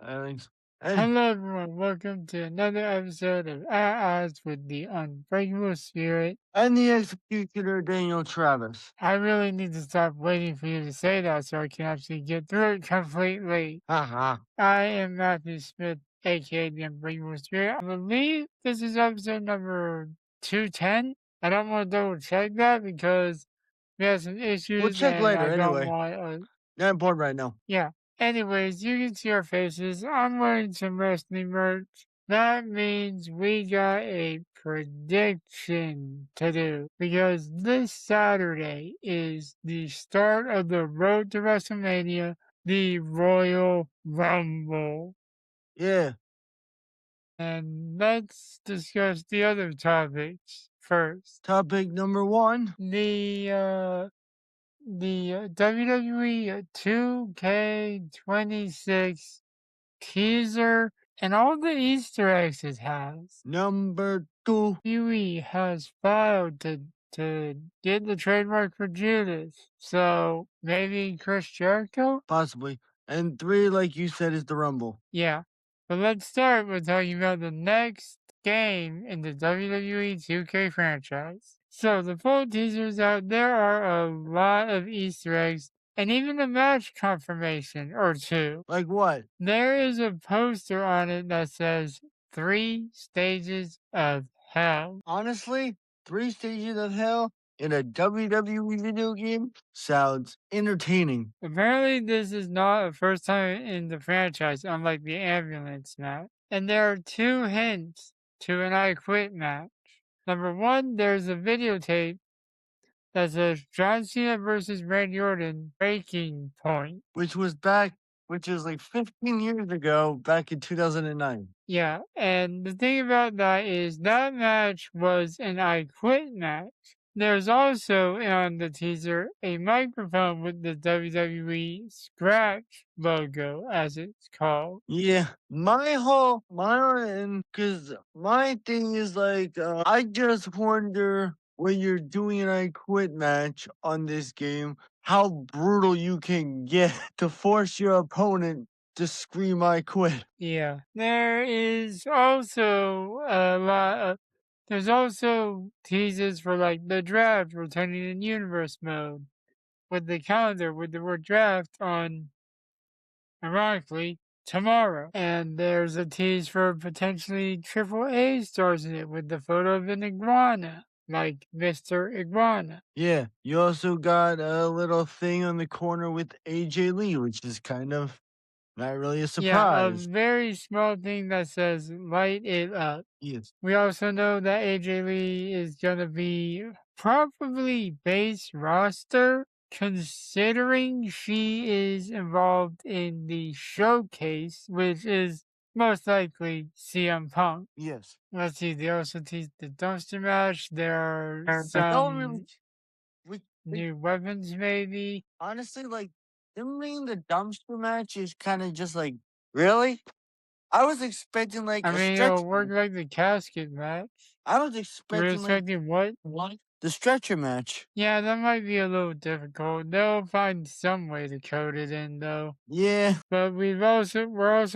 Alex. Hello everyone, welcome to another episode of At Odds with the Unbreakable Spirit. And the Executioner, Daniel Travis. I really need to stop waiting for you to say that so I can actually get through it completely. Haha. I am Matthew Smith, aka the Unbreakable Spirit. I believe this is episode number 210. I don't want to double check that because we have some issues. We'll check and later I don't anyway. want Not important right now. Yeah. Anyways, you can see our faces. I'm wearing some wrestling merch. That means we got a prediction to do because this Saturday is the start of the road to WrestleMania, the Royal Rumble. Yeah. And let's discuss the other topics first. Topic number one. The WWE 2K26 teaser and all the Easter eggs it has. Number two. WWE has filed to get the trademark for Judas. So maybe Chris Jericho? Possibly. And three, like you said, is the Rumble. Yeah. But let's start with talking about the next game in the WWE 2K franchise. So the full teaser's out. There are a lot of Easter eggs and even a match confirmation or two. Like what? There is a poster on it that says 3 stages of hell. Honestly, 3 stages of hell in a WWE video game sounds entertaining. Apparently, this is not a first time in the franchise, unlike the ambulance match. And there are 2 hints to an I Quit match. Number 1, there's a videotape that says John Cena versus Randy Orton breaking point. Which was like 15 years ago, back in 2009. Yeah, and the thing about that is that match was an I Quit match. There's also on the teaser a microphone with the WWE Scratch logo, as it's called. Yeah, because my thing is like, I just wonder when you're doing an I Quit match on this game, how brutal you can get to force your opponent to scream I quit. Yeah, there is also there's also teasers for like the draft returning in universe mode with the calendar with the word draft on, ironically, tomorrow. And there's a tease for potentially AAA stars in it with the photo of an iguana, like Mr. Iguana. Yeah, you also got a little thing on the corner with AJ Lee, which is kind of not really a Yeah, a surprise. very small thing that says light it up. Yes. We also know that AJ Lee is going to be probably base roster, considering she is involved in the showcase, which is most likely CM Punk. Yes. Let's see, they also teased the dumpster match. There are Don't some new weapons, maybe. honestly, like, them being the dumpster match is kind of just like, really? I was expecting like I a mean, stretch. it'll work like the casket match. I was You're expecting like expecting what? the stretcher match. Yeah, that might be a little difficult. They'll find some way to code it in, though. Yeah. But we're also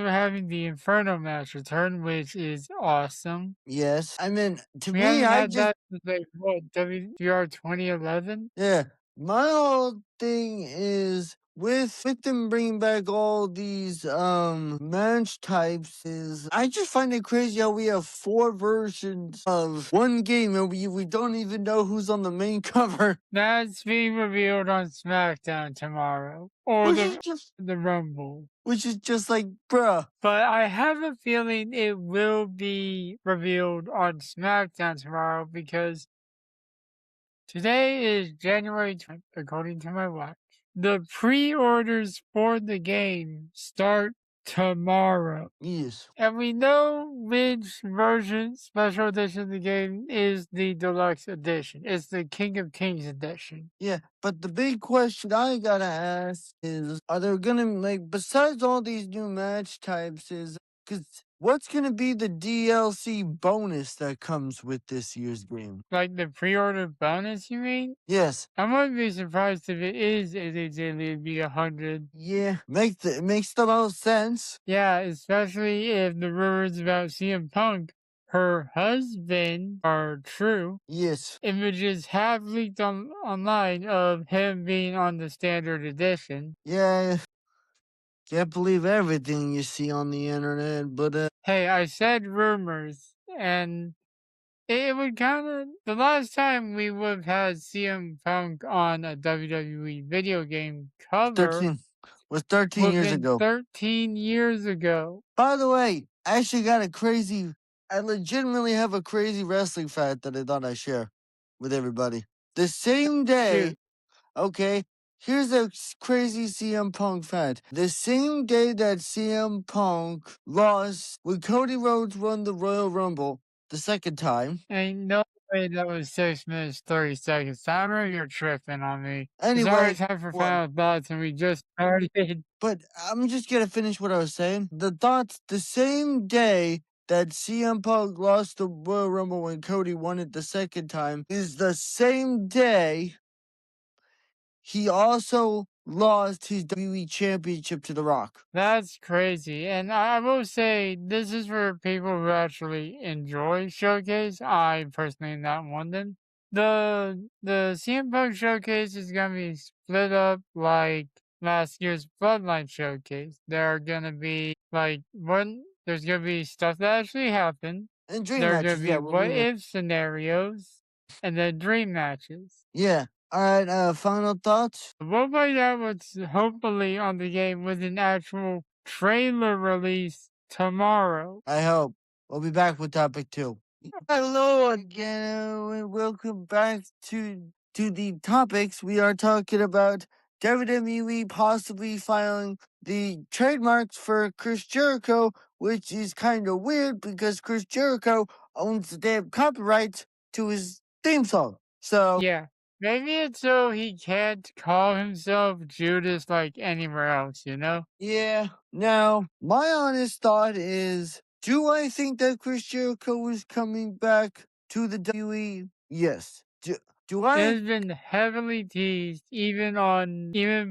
having the Inferno match return, which is awesome. Yes. I mean, to We me, haven't I had just that since like what, WWR 2011? yeah. My whole thing is with them bringing back all these match types is I just find it crazy how we have 4 versions of one game and we don't even know who's on the main cover. That's being revealed on SmackDown tomorrow, or Which is just the Rumble. which is just like, bruh. But I have a feeling it will be revealed on SmackDown tomorrow because today is January 20th, according to my watch. The pre-orders for the game start tomorrow. Yes. And we know which version, special edition of the game is the deluxe edition. It's the King of Kings edition. Yeah, but the big question I gotta ask is, are there gonna, like, besides all these new match types, is Because what's going to be the DLC bonus that comes with this year's game? Like the pre-order bonus, you mean? Yes. I wouldn't be surprised if it is AJ it'd be 100. Yeah. Makes the most sense. Yeah, especially if the rumors about CM Punk, her husband, are true. Yes. Images have leaked online of him being on the standard edition. Yeah. Can't believe everything you see on the internet, but Hey, I said rumors, and it would kind of. The last time we would have had CM Punk on a WWE video game cover 13 was 13 would have years been ago. 13 years ago. By the way, I actually I legitimately have a crazy wrestling fact that I thought I'd share with everybody. The same day, Shoot. okay, here's a crazy CM Punk fact. The same day that CM Punk lost when Cody Rhodes won the Royal Rumble the second time. Ain't no way that was 6 minutes 30 seconds. Timer, you're tripping on me. It's already Anyway, time for what? final thoughts, and we just started. But I'm just gonna finish what I was saying. The thoughts the same day that CM Punk lost the Royal Rumble when Cody won it the second time is the same day he also lost his WWE Championship to The Rock. That's crazy. And I will say, this is for people who actually enjoy Showcase. I personally am not one of them. The CM Punk Showcase is going to be split up like last year's Bloodline Showcase. There are going to be like there's going to be stuff that actually happened. And dream There are going matches, to yeah, be what if scenarios and then dream matches. yeah. Alright, final thoughts? We'll find out what's hopefully on the game with an actual trailer release tomorrow. I hope. We'll be back with topic 2. Hello again, and welcome back to the topics. We are talking about WWE possibly filing the trademarks for Chris Jericho, which is kind of weird because Chris Jericho owns the damn copyrights to his theme song. So, Yeah, maybe it's so he can't call himself Judas like anywhere else, you know? yeah. Now, my honest thought is, do I think that Chris Jericho is coming back to the WWE? Yes. Do It I? has been heavily teased, even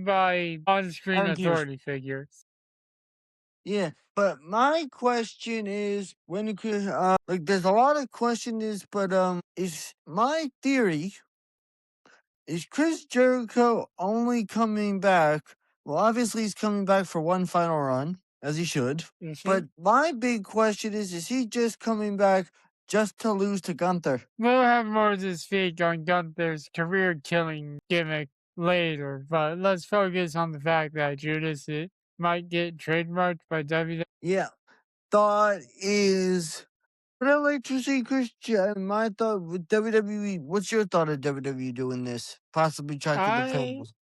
by on-screen authority figures. Yeah, but my question is like there's a lot of questions, but is my theory is Chris Jericho only coming back? Well, obviously he's coming back for one final run, as he should. But my big question is he just coming back just to lose to Gunther? We'll have more to speak on Gunther's career-killing gimmick later, but let's focus on the fact that Judas might get trademarked by WWE. Yeah, thought is. But I'd like to see Christian. My thought with WWE. What's your thought of WWE doing this? Possibly tracking the tables.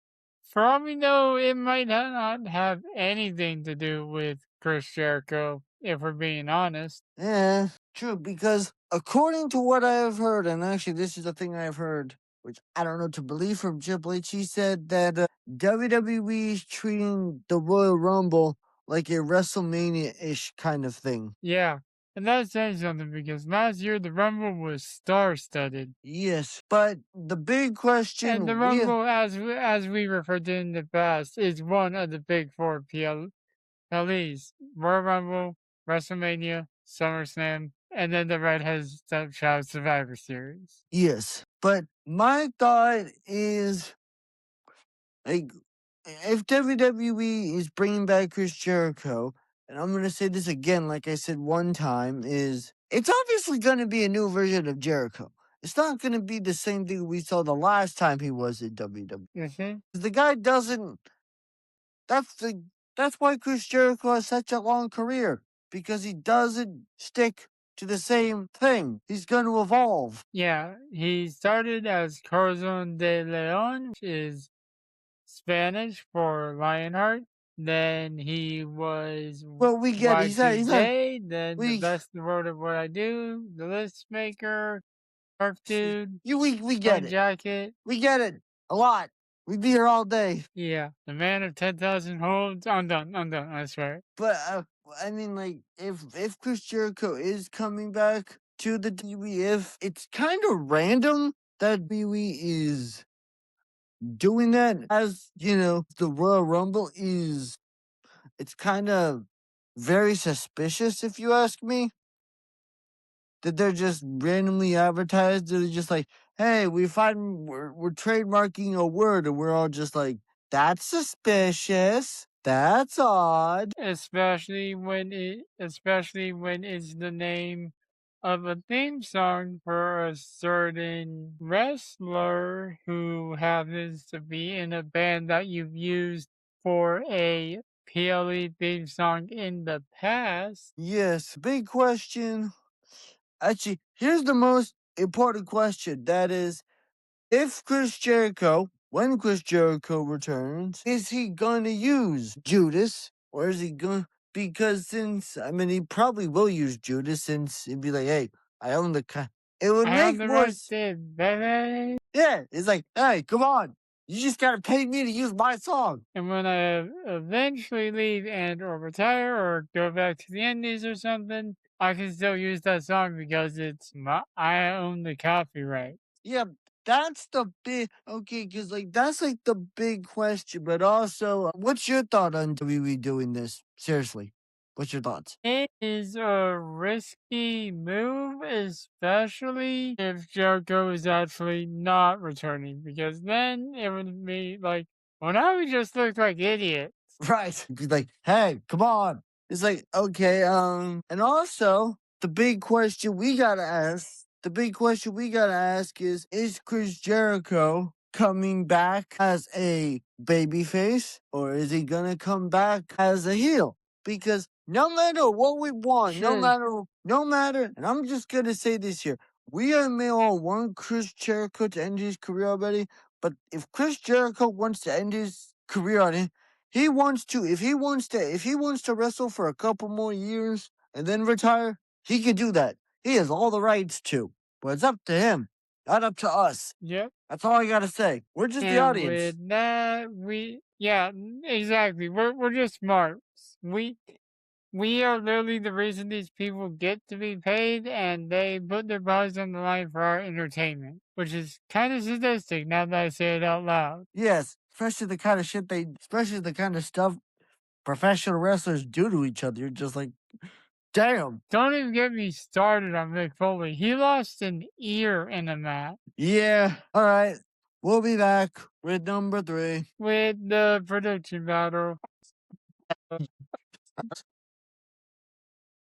For all we know, it might not have anything to do with Chris Jericho, if we're being honest. Yeah, true. Because according to what I have heard, and actually this is the thing I have heard, which I don't know to believe from Triple H, he said that WWE is treating the Royal Rumble like a WrestleMania-ish kind of thing. Yeah, and that's saying something because last year the Rumble was star-studded. Yes, but the big question, and the Rumble, as we referred to in the past, is one of the big four PLEs: Royal Rumble, WrestleMania, SummerSlam, and then the Redhead's Stepchild Survivor Series. Yes, but my thought is, like, if WWE is bringing back Chris Jericho, and I'm gonna say this again, like I said one time, is it's obviously gonna be a new version of Jericho. It's not gonna be the same thing we saw the last time he was in WWE. The guy doesn't. That's the. That's why Chris Jericho has such a long career, because he doesn't stick to the same thing. He's going to evolve. Yeah, he started as Corazon de Leon, which is Spanish for Lionheart. Then he was We get he's not then the best in the world of what I do, the list maker, Shark Dude, we get it. Jacket. We get it a lot. We'd be here all day. Yeah, the man of 10,000 holds. I'm done, I swear. But I mean, like, if Chris Jericho is coming back to the WWE, if it's kind of random that WWE is doing that, as you know, the Royal Rumble is, it's kind of very suspicious, if you ask me. That they're just randomly advertised. They're just like, hey, we're trademarking a word, and we're all just like, that's suspicious. That's odd. especially when it's the name of a theme song for a certain wrestler who happens to be in a band that you've used for a PLE theme song in the past. Yes, big question. Actually, here's the most important question. That is, if Chris Jericho, when Chris Jericho returns, is he going to use Judas, or is he going? Because since I mean, he probably will use Judas, since he'd be like, "Hey, I own the." It would I have make the more. right to, baby. Yeah, it's like, hey, come on, you just gotta pay me to use my song. And when I eventually leave and or retire or go back to the Indies or something, I can still use that song because I own the copyright. Yeah, that's the big okay, because like that's like the big question. But also, what's your thought on WWE doing this? Seriously, what's your thoughts? It is a risky move, especially if Jericho is actually not returning, because then it would be like, well, now we just look like idiots. Right. Be like, hey, come on. It's like, okay, and also the big question we gotta ask, is Chris Jericho coming back as a babyface, or is he gonna come back as a heel? Because no matter what we want, Sure. no matter, and I'm just gonna say this here, we may all want Chris Jericho to end his career already, but if Chris Jericho wants to end his career on it, he wants to. If he wants to wrestle for a couple more years and then retire, he can do that. He has all the rights to. But it's up to him, not up to us. Yep. That's all I gotta say. We're just the And audience. with that, exactly. We're just marks. We are literally the reason these people get to be paid, and they put their bodies on the line for our entertainment, which is kind of sadistic now that I say it out loud. Yes, especially the kind of stuff professional wrestlers do to each other. You're just like, damn. Don't even get me started on Mick Foley. He lost an ear in a match Yeah. All right. We'll be back with number 3. with the prediction battle.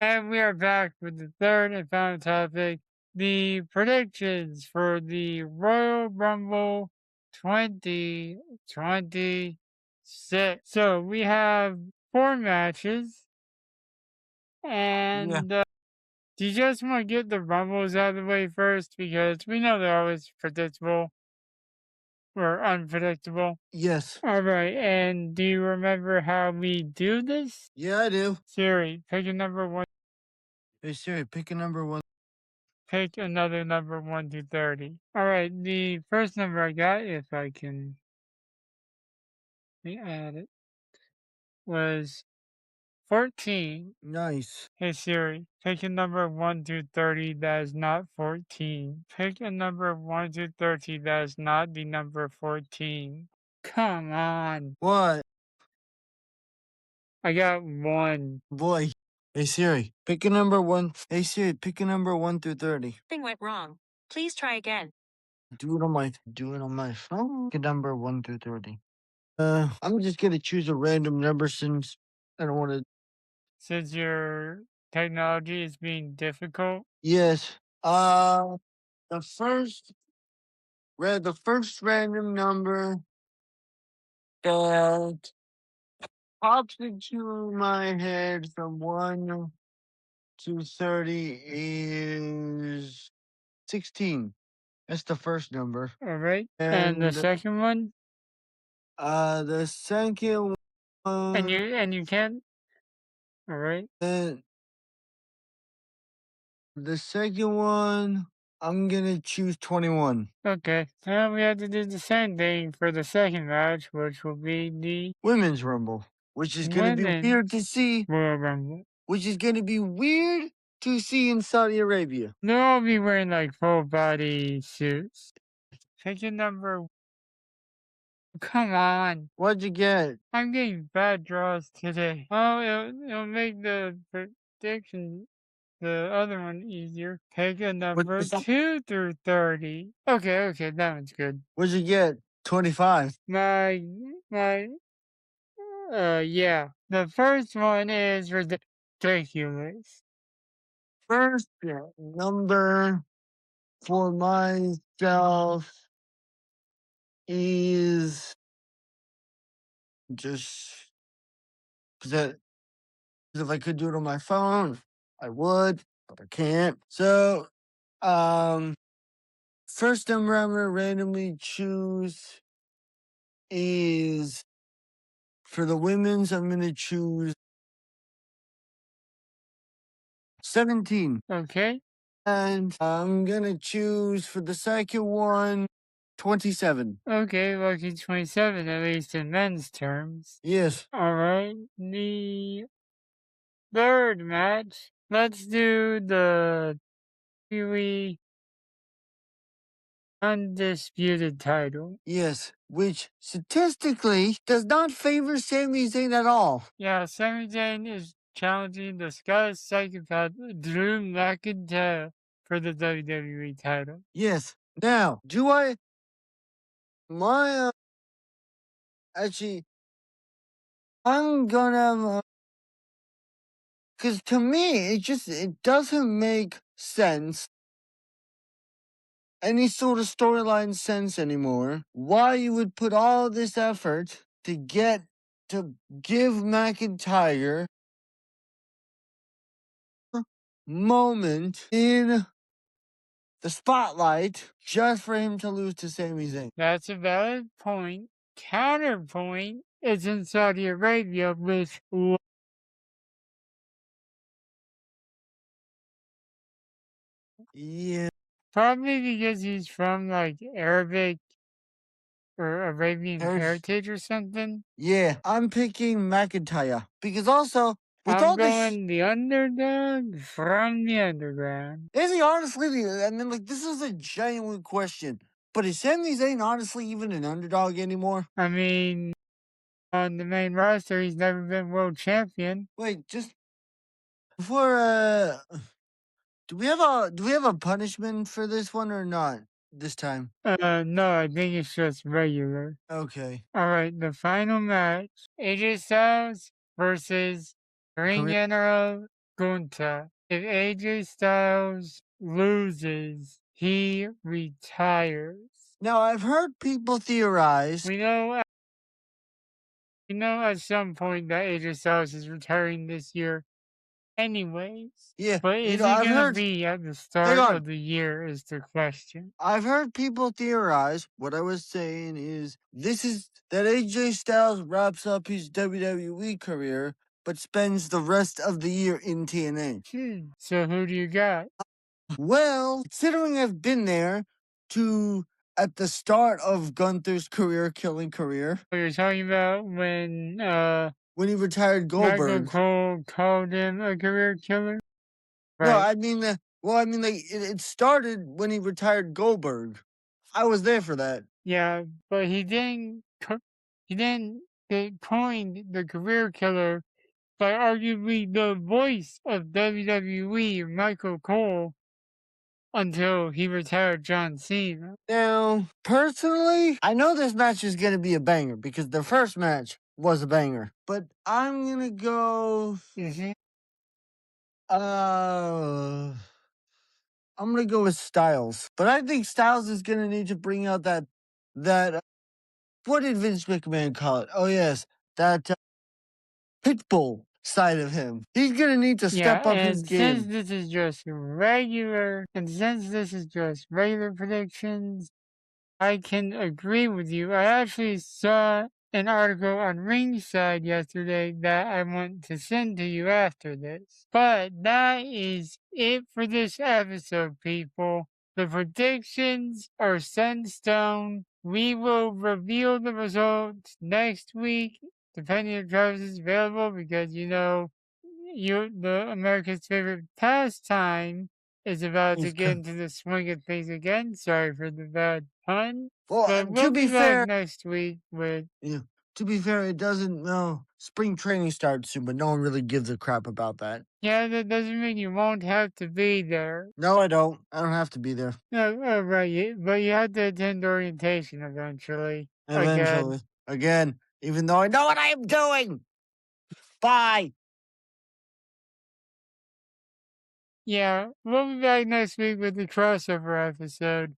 And we are back with the third and final topic, the predictions for the Royal Rumble 2026. So we have 4 matches, Yeah. and do you just want to get the Rumbles out of the way first? Because we know they're always predictable or unpredictable. Yes. All right, and do you remember how we do this? Yeah, I do. Siri, pick a number 1. Hey Siri, pick a number 1. Pick another number 1 to 30. All right, the first number I got, if I can add it, was 14. Nice. Hey Siri, pick a number 1 to 30 that is not 14. Pick a number 1 to 30 that is not the number 14. Come on. What? I got 1. Boy. Hey Siri, pick a number 1. Hey Siri, pick a number 1 through 30. Something went wrong. Please try again. Do it on my phone. Pick a number 1 through 30. I'm just gonna choose a random number since I don't want to. Since your technology is being difficult, Yes. The first the first random number that pops into my head from 1 to 30 is 16. That's the first number. all right? And the And second one, the second and one, you can't, all right? uh, the second one, I'm gonna choose 21. Okay, now we have to do the same thing for the second match, which will be the Women's Rumble. which is going to be weird to see. Royal Rumble. Which is going to be weird to see in Saudi Arabia. They'll all be wearing like full body suits. Pick a number. Come on. What'd you get? I'm getting bad draws today. Oh, it'll make the prediction, the other one, easier. Pick a number 2 through 30. Okay, that one's good. What'd you get? 25. Yeah. The first one is ridiculous. First number for myself is just because if I could do it on my phone, I would, but I can't. So, first number I'm gonna randomly choose is for the women's. I'm gonna choose 17. Okay. And I'm gonna choose for the second one 27. Okay, lucky 27, at least in men's terms. Yes. Alright, the third match. Let's do the WWE Undisputed title. Yes. Which statistically does not favor Sami Zayn at all. Yeah, Sami Zayn is challenging the Scottish psychopath Drew McIntyre for the WWE title. Yes. Now, actually, I'm gonna, because to me, it doesn't make sense, any sort of storyline sense anymore, why you would put all this effort to give McIntyre a moment in the spotlight just for him to lose to Sami Zayn. That's a valid point. Counterpoint is in Saudi Arabia with Yeah. probably because he's from like Arabic or Arabian heritage or something. Yeah, I'm picking McIntyre because also with I'm all this, going the underdog from the underground. is he honestly? And then like this is a genuine question, but is Sami Zayn honestly even an underdog anymore? I mean, on the main roster, he's never been world champion. Wait, just before do we have a punishment for this one or not this time? No, I think it's just regular. Okay. All right, the final match: AJ Styles versus Ring General Gunta. If AJ Styles loses, he retires. Now I've heard people theorize. We know at some point that AJ Styles is retiring this year anyways. Yeah, But is it gonna be at the start of the year is the question. I've heard people theorize. What I was saying is that AJ Styles wraps up his WWE career, but spends the rest of the year in TNA. So who do you got? Well, considering I've been there at the start of Gunther's killing career. What you're talking about when he retired Goldberg. Michael Cole called him a career killer? Right. No, I mean, it started when he retired Goldberg. I was there for that. Yeah, but he didn't get coined the career killer by arguably the voice of WWE, Michael Cole, until he retired John Cena. Now, personally, I know this match is going to be a banger because the first match was a banger. But I'm going to go... I'm going to go with Styles. But I think Styles is going to need to bring out that what did Vince McMahon call it? Oh, yes, that pitbull side of him. He's going to need to step up his game. Since this is just regular predictions, I can agree with you. I actually saw an article on Ringside yesterday that I want to send to you after this. But that is it for this episode, people. The predictions are set in stone. We will reveal the results next week depending if Travis is available, because the America's favorite pastime is about to get into the swing of things again. Sorry for the bad pun. Well, But we'll be back next week with. Yeah. To be fair, it doesn't. No, spring training starts soon, but no one really gives a crap about that. Yeah, that doesn't mean you won't have to be there. No, I don't. I don't have to be there. No, right. But you have to attend orientation eventually. Again, even though I know what I am doing. Bye. Yeah, we'll be back next week with the crossover episode.